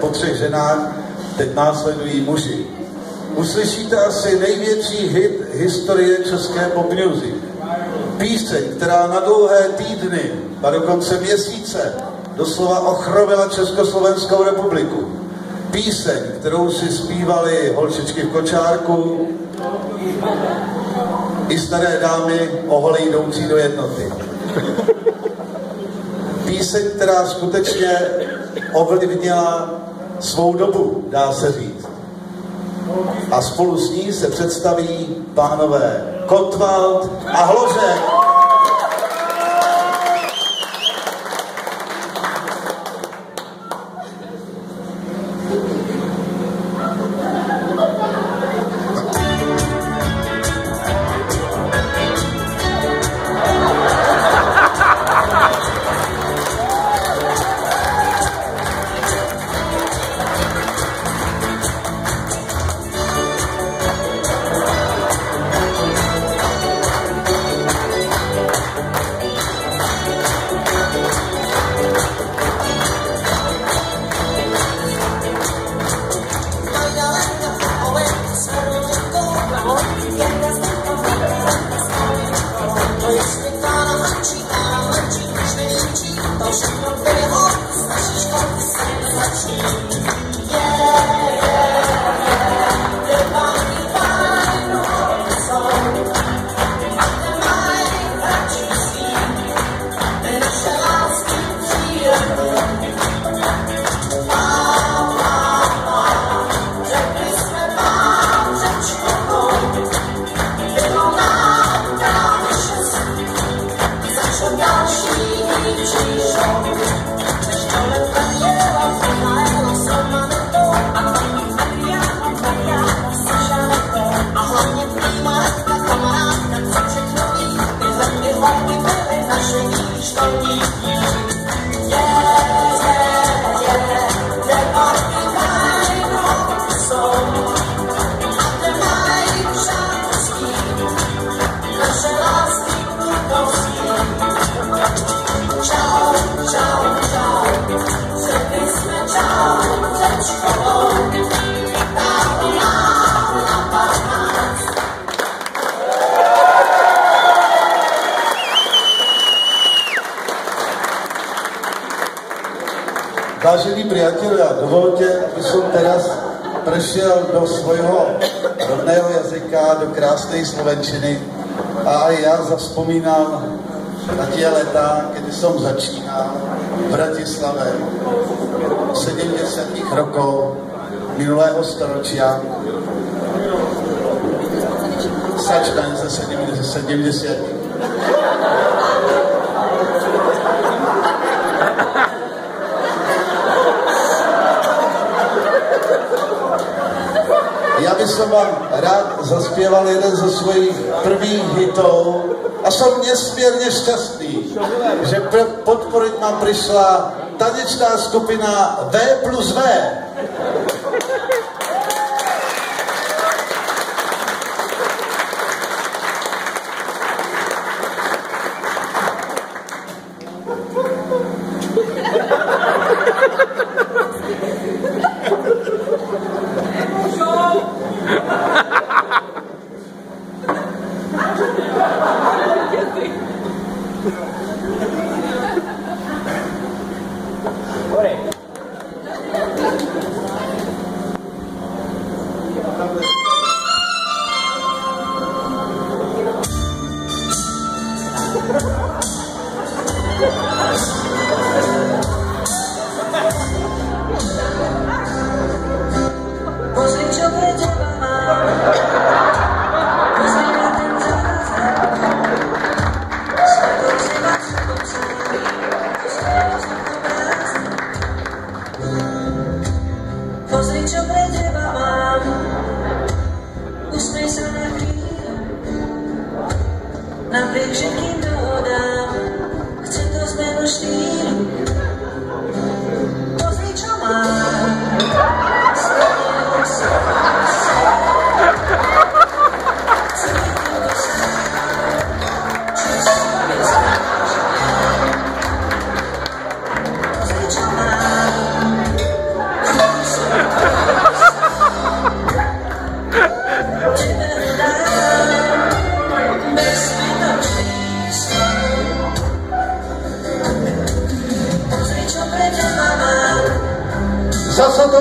Po 3 ženách teď následují muži. Uslyšíte asi největší hit historie české pop music. Píseň, která na dlouhé týdny, a dokonce měsíce, doslova ochromila Československou republiku. Píseň, kterou si zpívali holčičky v kočárku i staré dámy ohole jdoucí do Jednoty. Píseň, která skutečně ovlivnila svou dobu, dá se říct. A spolu s ní se představí pánové Kottwald a Hložek. Vážení priatelia, dovolte, aby som teraz prešiel do svojho rodného jazyka, do krásnej slovenčiny a aj ja zaspomínam na tie letá, kedy som začínal v Bratislave 70 rokov minulého storočia. Začnem ze 70. Ja by som vám rád zaspieval jeden zo svojich prvých hitov a som nesmierne šťastný, že podporiť nám prišla tanečná skupina V+V. Napriek všetkým dohodám, chce to zmenu štýlu. Pozri, čo mám. Sledil som sa. Cítim to sám. Čo si bezpečný. Pozri, čo mám. Zase to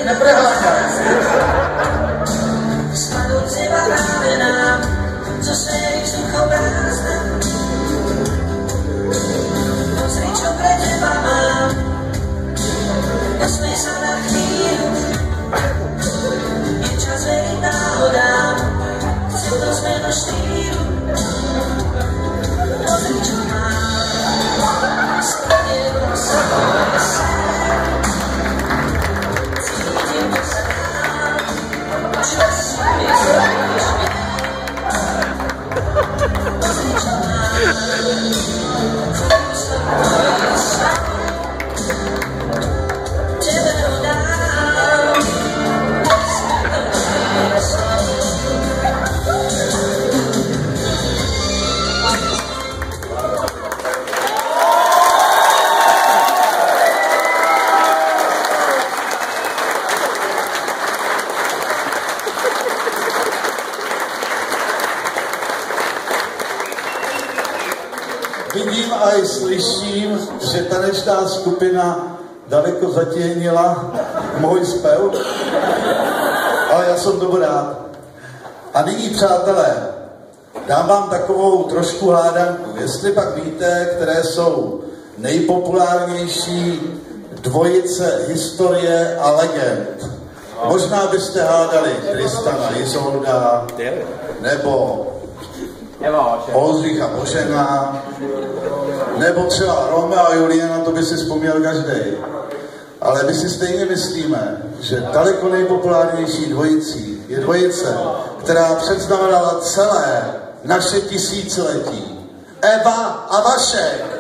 nepreháňaj. Spadou třeba rámenám, co se jich vzduchou brázne. Pozri, čo pre teba mám, posmej sa na chvíľu. Je čas veriť náhodám, chcem to zmenu štýlu. Pozri, čo mám, skladiem sa do lesa. Cítim to sa dám, čo si mi zrobíš mne. Pozri, čo mám, kúsok tvojich snov. Tebe ho dám, nesmiem to tvojich snov. Vidím a i slyším, že tanečná skupina daleko zatěhnila můj zpěv, ale já jsem tomu rád. A nyní, přátelé, dám vám takovou trošku hádanku. Jestli pak víte, které jsou nejpopulárnější dvojice historie a legend. Možná byste hádali Tristana Isolda, nebo Oldřicha Božena, nebo třeba Romea a Juliana, to by si vzpomněl každý. Ale my si stejně myslíme, že daleko nejpopulárnější dvojicí je dvojice, která předznamenala celé naše tisíciletí. Eva a Vašek.